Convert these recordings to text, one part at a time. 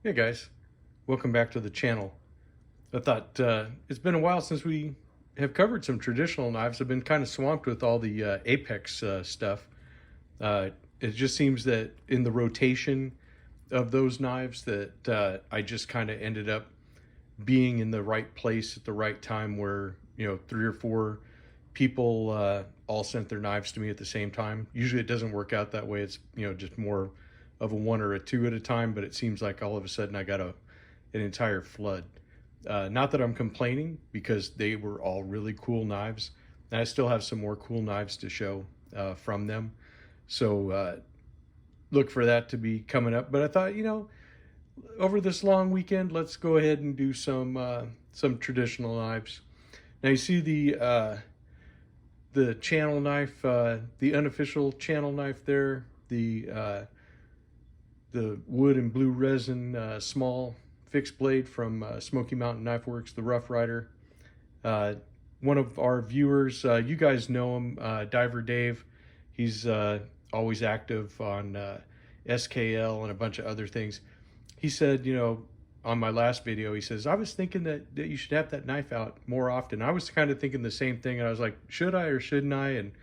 Hey guys, welcome back to the channel. I thought it's been a while since we have covered some traditional knives. I've been kind of swamped with all the Apex stuff. Uh, it just seems that in the rotation of those knives that I just kind of ended up being in the right place at the right time where, three or four people all sent their knives to me at the same time. Usually it doesn't work out that way. It's, just more of a one or a two at a time, but it seems like all of a sudden I got an entire flood. Not that I'm complaining, because they were all really cool knives. And I still have some more cool knives to show from them. So look for that to be coming up. But I thought, over this long weekend, let's go ahead and do some traditional knives. Now you see the channel knife, the unofficial channel knife there, the wood and blue resin small fixed blade from Smoky Mountain Knife Works, the Rough Ryder. One of our viewers, you guys know him, Diver Dave. He's always active on SKL and a bunch of other things. He said, on my last video, he says, I was thinking that you should have that knife out more often. I was kind of thinking the same thing, and I was like, should I or shouldn't I? And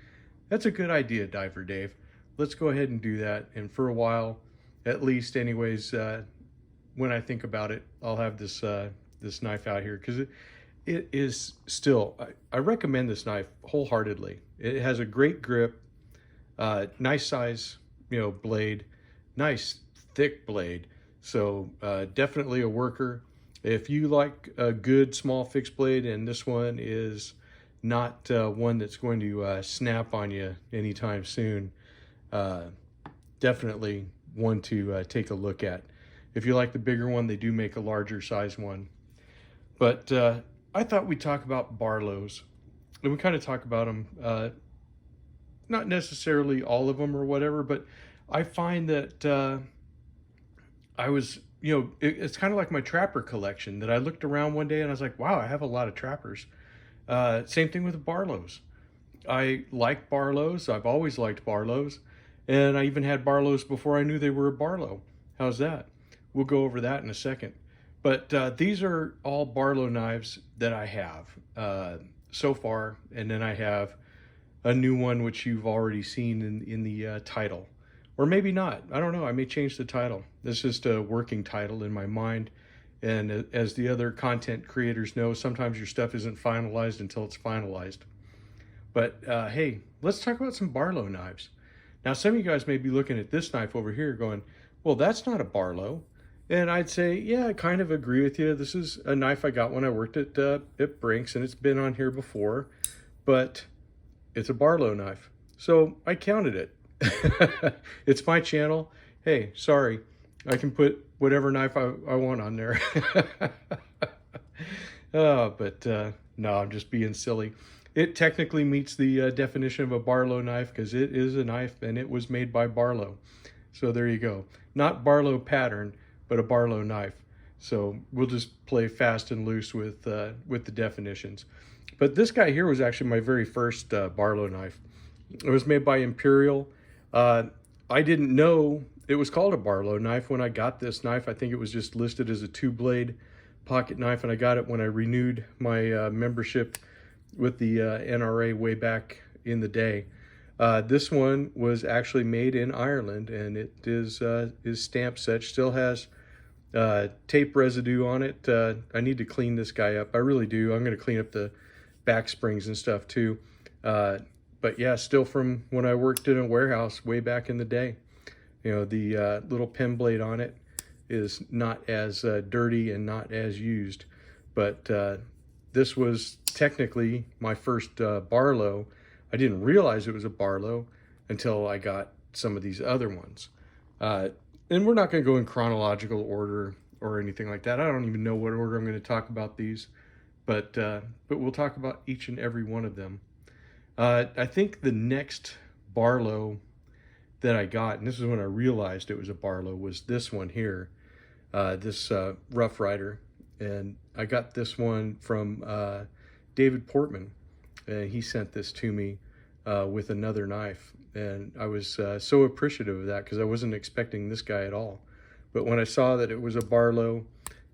that's a good idea, Diver Dave. Let's go ahead and do that. And for a while, at least anyways, when I think about it, I'll have this this knife out here, because it is still, I recommend this knife wholeheartedly. It has a great grip, nice size, blade, nice thick blade. So definitely a worker. If you like a good small fixed blade, and this one is not one that's going to snap on you anytime soon, definitely one to take a look at. If you like the bigger one, they do make a larger size one. But I thought we'd talk about Barlows. And we kind of talk about them, not necessarily all of them or whatever, but I find that I was, it's kind of like my trapper collection, that I looked around one day and I was like, wow, I have a lot of trappers. Same thing with the Barlows. I like Barlows. I've always liked Barlows. And I even had Barlows before I knew they were a Barlow. How's that? We'll go over that in a second. But these are all Barlow knives that I have so far. And then I have a new one, which you've already seen in the title. Or maybe not. I don't know. I may change the title. This is just a working title in my mind. And as the other content creators know, sometimes your stuff isn't finalized until it's finalized. But hey, let's talk about some Barlow knives. Now, some of you guys may be looking at this knife over here going, well, that's not a Barlow. And I'd say, yeah, I kind of agree with you. This is a knife I got when I worked at Brinks, and it's been on here before, but it's a Barlow knife. So I counted it. It's my channel. Hey, sorry. I can put whatever knife I want on there. But no, I'm just being silly. It technically meets the definition of a Barlow knife, because it is a knife and it was made by Barlow. So there you go. Not Barlow pattern, but a Barlow knife. So we'll just play fast and loose with the definitions. But this guy here was actually my very first Barlow knife. It was made by Imperial. I didn't know it was called a Barlow knife when I got this knife. I think it was just listed as a 2-blade pocket knife, and I got it when I renewed my membership with the NRA way back in the day. This one was actually made in Ireland, and it is stamp set. Still has tape residue on it. I need to clean this guy up. I really do. I'm going to clean up the back springs and stuff too. But yeah, still from when I worked in a warehouse way back in the day. The little pen blade on it is not as dirty and not as used. But this was technically my first Barlow. I didn't realize it was a Barlow until I got some of these other ones. And we're not going to go in chronological order or anything like that. I don't even know what order I'm going to talk about these, but we'll talk about each and every one of them. I think the next Barlow that I got, and this is when I realized it was a Barlow, was this one here, this Rough Ryder. And I got this one from David Portman. He sent this to me with another knife. And I was so appreciative of that, because I wasn't expecting this guy at all. but when I saw that it was a Barlow,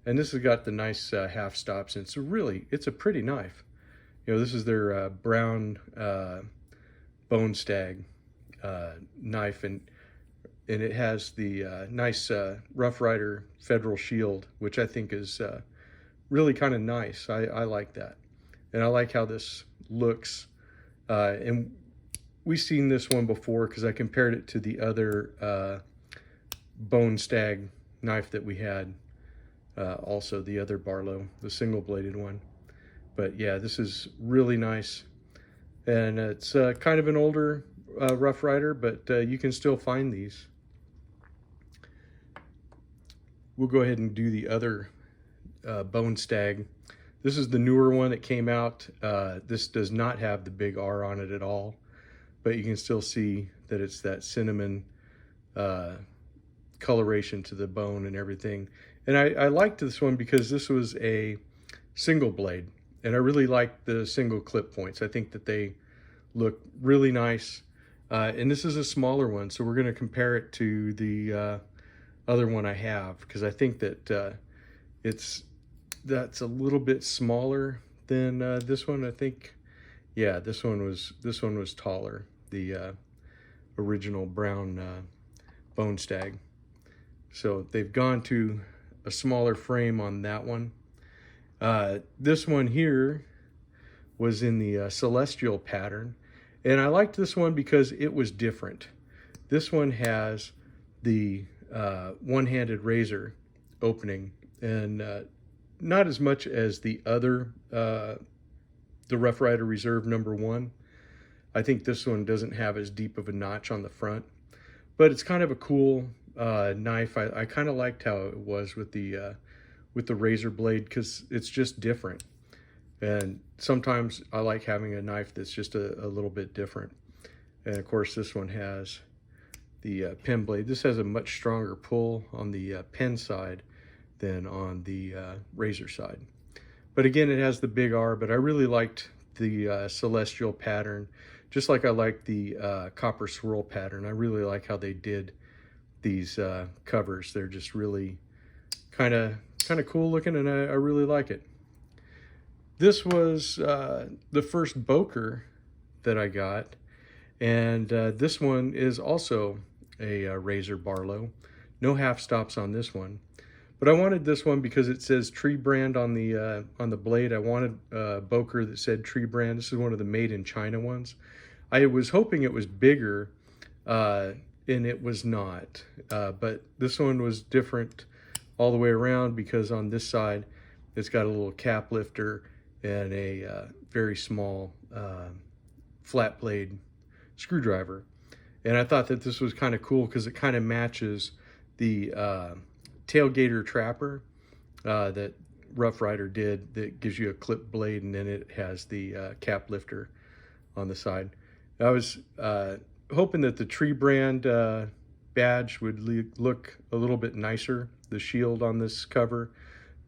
and this has got the nice half stops, and it's a pretty knife. You know, this is their brown bone stag knife, and it has the nice Rough Ryder Federal Shield, which I think is really kind of nice. I like that, and I like how this looks. And we've seen this one before because I compared it to the other bone stag knife that we had, also the other Barlow, the single-bladed one. But yeah, this is really nice, and it's kind of an older Rough Ryder, but you can still find these. We'll go ahead and do the other bone stag. This is the newer one that came out. This does not have the big R on it at all, but you can still see that it's that cinnamon coloration to the bone and everything. And I liked this one because this was a single blade, and I really like the single clip points. I think that they look really nice. And this is a smaller one, so we're going to compare it to the other one I have, because I think that that's a little bit smaller than this one. I think, yeah, this one was taller, the original brown bone stag. So they've gone to a smaller frame on that one. This one here was in the celestial pattern, and I liked this one because it was different. This one has the one-handed razor opening, and not as much as the other, the Rough Ryder Reserve #1. I think this one doesn't have as deep of a notch on the front, but it's kind of a cool knife. I kind of liked how it was with the razor blade, because it's just different. And sometimes I like having a knife that's just a little bit different. And of course, this one has the pen blade. This has a much stronger pull on the pen side than on the razor side. But again, it has the big R, but I really liked the celestial pattern, just like I liked the copper swirl pattern. I really like how they did these covers. They're just really kind of cool looking, and I really like it. This was the first Boker that I got, and this one is also a razor Barlow. No half stops on this one, but I wanted this one because it says tree brand on the blade. I wanted a Boker that said tree brand. This is one of the made in China ones. I was hoping it was bigger, and it was not, but this one was different all the way around, because on this side it's got a little cap lifter and a very small flat blade screwdriver. And I thought that this was kind of cool because it kind of matches the tailgater trapper that Rough Ryder did, that gives you a clip blade, and then it has the cap lifter on the side. I was hoping that the tree brand badge would look a little bit nicer, the shield on this cover,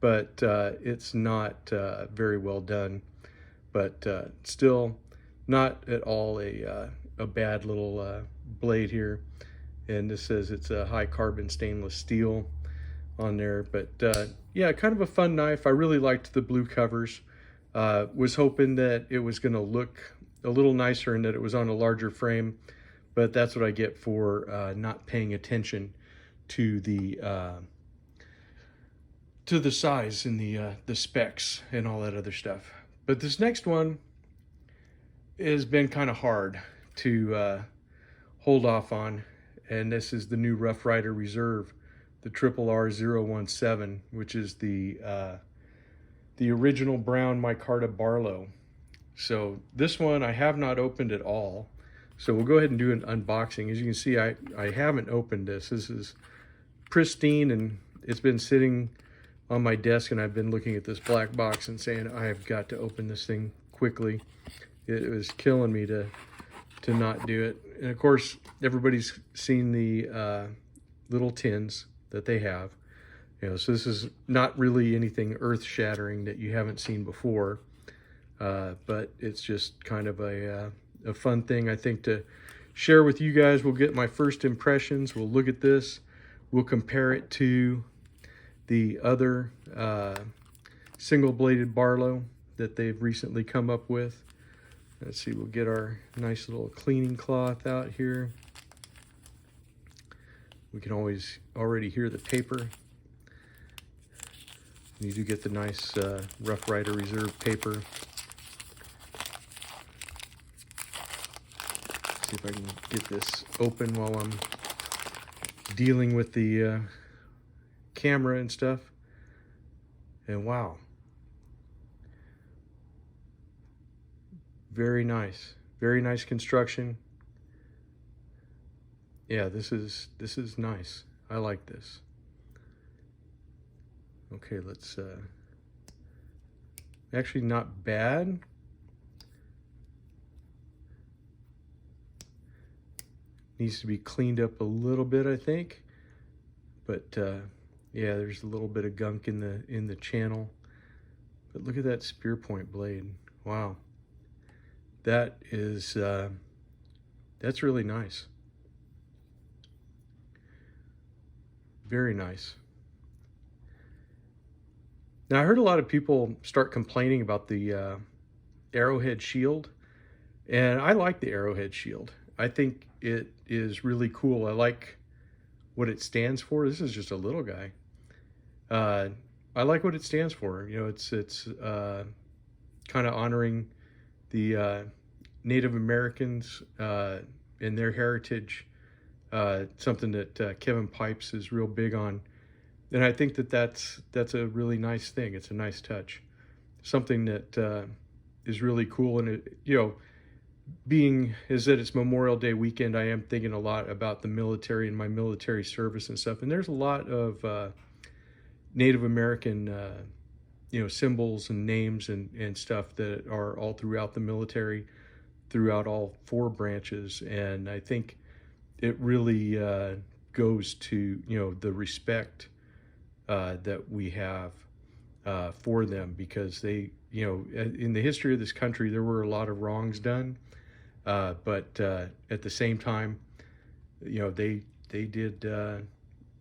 but it's not very well done. But still not at all a bad little blade here. And this says it's a high carbon stainless steel on there. But yeah, kind of a fun knife. I really liked the blue covers. Was hoping that it was going to look a little nicer and that it was on a larger frame, but that's what I get for not paying attention to the size and the specs and all that other stuff. But this next one has been kind of hard to hold off on, and this is the new Rough Ryder Reserve, the RR017, which is the original brown micarta Barlow. So this one I have not opened at all. So we'll go ahead and do an unboxing. As you can see, I haven't opened this. This is pristine, and it's been sitting on my desk, and I've been looking at this black box and saying, I have got to open this thing quickly. It was killing me to not do it. And of course, everybody's seen the little tins that they have. You know, so this is not really anything earth-shattering that you haven't seen before, but it's just kind of a fun thing, I think, to share with you guys. We'll get my first impressions. We'll look at this. We'll compare it to the other single-bladed Barlow that they've recently come up with. Let's see, we'll get our nice little cleaning cloth out here. We can already hear the paper. You do get the nice Rough Ryder Reserve paper. See if I can get this open while I'm dealing with the camera and stuff. And wow, very nice construction. Yeah, this is nice. I like this. Okay, let's actually not bad. Needs to be cleaned up a little bit, I think. But yeah, there's a little bit of gunk in the channel. But look at that spear point blade. Wow. That is that's really nice. Very nice. Now, I heard a lot of people start complaining about the arrowhead shield, and I like the arrowhead shield. I think it is really cool. I like what it stands for. This is just a little guy. I like what it stands for. You know, it's kind of honoring the Native Americans and their heritage. Something that Kevin Pipes is real big on. And I think that that's a really nice thing. It's a nice touch. Something that is really cool. And it, you know, being is that it's Memorial Day weekend, I am thinking a lot about the military and my military service and stuff. And there's a lot of Native American, you know, symbols and names and stuff that are all throughout the military, throughout all 4 branches. And I think it really goes to, you know, the respect that we have for them, because they, you know, in the history of this country, there were a lot of wrongs done, but at the same time, you know, they did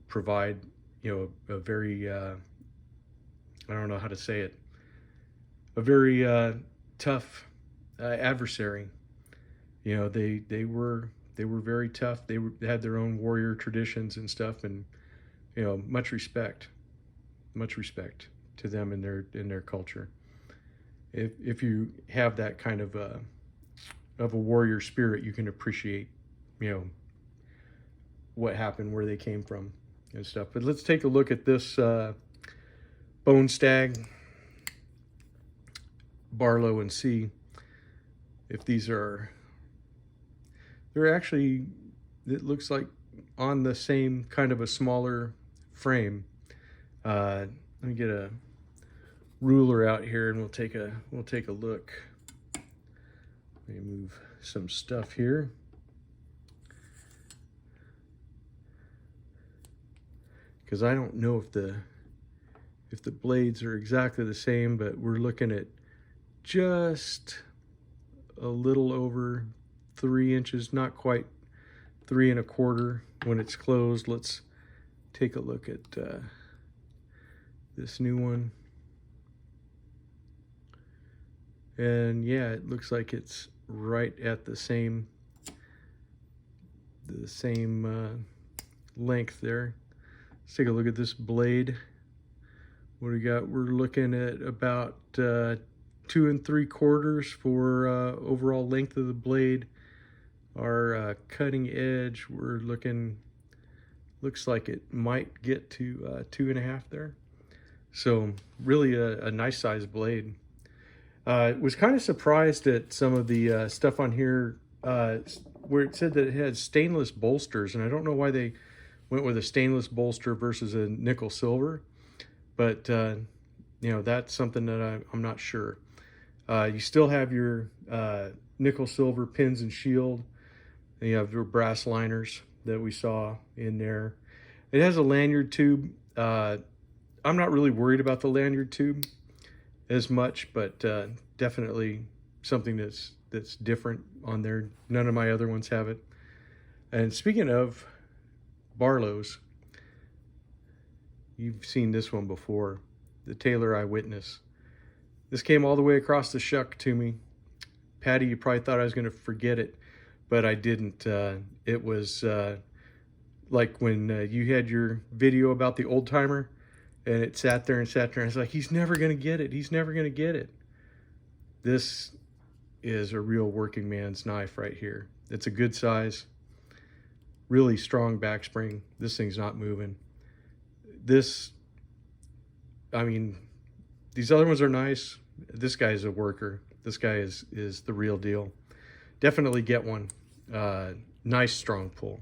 provide, you know, a very I don't know how to say it, a very tough adversary. You know, they were very tough. They had their own warrior traditions and stuff, and you know, much respect to them and their culture. If you have that kind of a warrior spirit, you can appreciate, you know, what happened, where they came from, and stuff. But let's take a look at this bone stag Barlow and see if these are. They're actually, it looks like on the same kind of a smaller frame. Let me get a ruler out here and we'll take a look. Let me move some stuff here. Because I don't know if the blades are exactly the same, but we're looking at just a little over 3 inches, not quite 3 1/4 when it's closed. Let's take a look at this new one. And yeah, it looks like it's right at the same length there. Let's take a look at this blade. What do we got? We're looking at about 2 3/4 for overall length of the blade. Our cutting edge, we're looking, looks like it might get to 2 1/2 there. So really a nice size blade. Was kind of surprised at some of the stuff on here where it said that it had stainless bolsters, and I don't know why they went with a stainless bolster versus a nickel silver, but you know, that's something that I'm not sure. You still have your nickel silver pins and shield, and you have your brass liners that we saw in there. It has a lanyard tube. I'm not really worried about the lanyard tube as much, but definitely something that's different on there. None of my other ones have it. And speaking of Barlows, you've seen this one before, the Taylor Eyewitness. This came all the way across the shuck to me. Patty, you probably thought I was going to forget it, but I didn't. It was like when you had your video about the old timer, and it sat there and sat there, and I was like, he's never going to get it. He's never going to get it. This is a real working man's knife right here. It's a good size, really strong back spring. This thing's not moving. This, I mean, these other ones are nice. This guy's a worker. This guy is the real deal. Definitely get one. Nice strong pull.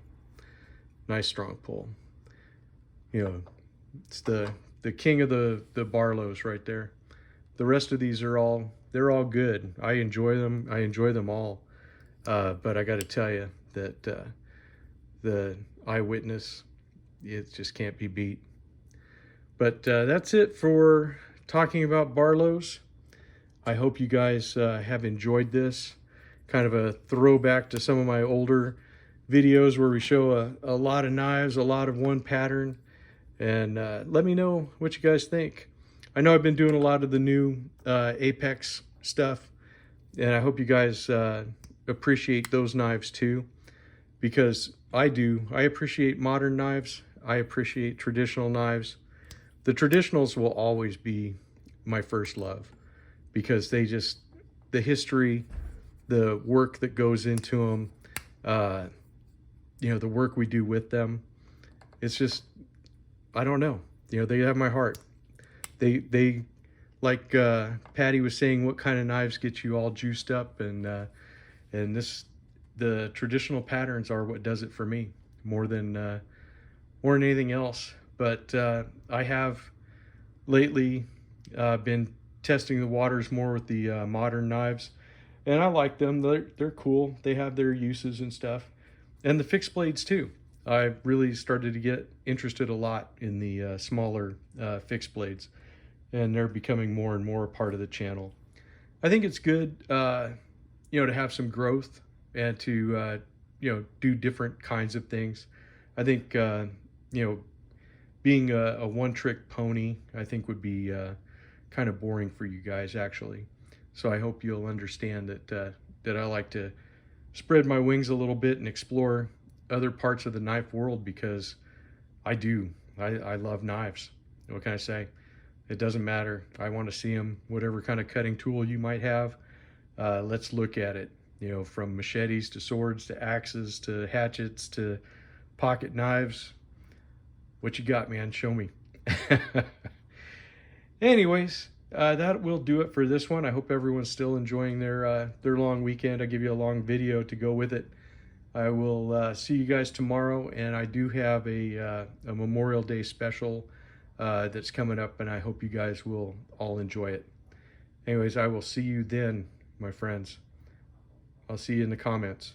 Nice strong pull. You know, it's the king of the Barlows right there. The rest of these are they're all good. I enjoy them. I enjoy them all. But I got to tell you that the Eyewitness, it just can't be beat. But that's it for talking about Barlows. I hope you guys have enjoyed this. Kind of a throwback to some of my older videos where we show a lot of knives, a lot of one pattern. And let me know what you guys think. I know I've been doing a lot of the new Apex stuff, and I hope you guys appreciate those knives too, because I do. I appreciate modern knives. I appreciate traditional knives. The traditionals will always be my first love, because they just, the history, the work that goes into them, you know, the work we do with them, it's just, I don't know, you know, they have my heart. They like Patty was saying, what kind of knives get you all juiced up, and the traditional patterns are what does it for me more than anything else. But I have lately been testing the waters more with the modern knives, and I like them. They're cool. They have their uses and stuff, and the fixed blades too. I really started to get interested a lot in the smaller fixed blades, and they're becoming more and more a part of the channel. I think it's good, you know, to have some growth and to you know, do different kinds of things. I think you know, being a one-trick pony, I think would be kind of boring for you guys actually. So I hope you'll understand that I like to spread my wings a little bit and explore other parts of the knife world, because I do. I love knives. What can I say? It doesn't matter. I want to see them, whatever kind of cutting tool you might have. Let's look at it. You know, from machetes to swords to axes to hatchets to pocket knives. What you got, man? Show me. Anyways, that will do it for this one. I hope everyone's still enjoying their long weekend. I'll give you a long video to go with it. I will see you guys tomorrow, and I do have a Memorial Day special that's coming up, and I hope you guys will all enjoy it. Anyways, I will see you then, my friends. I'll see you in the comments.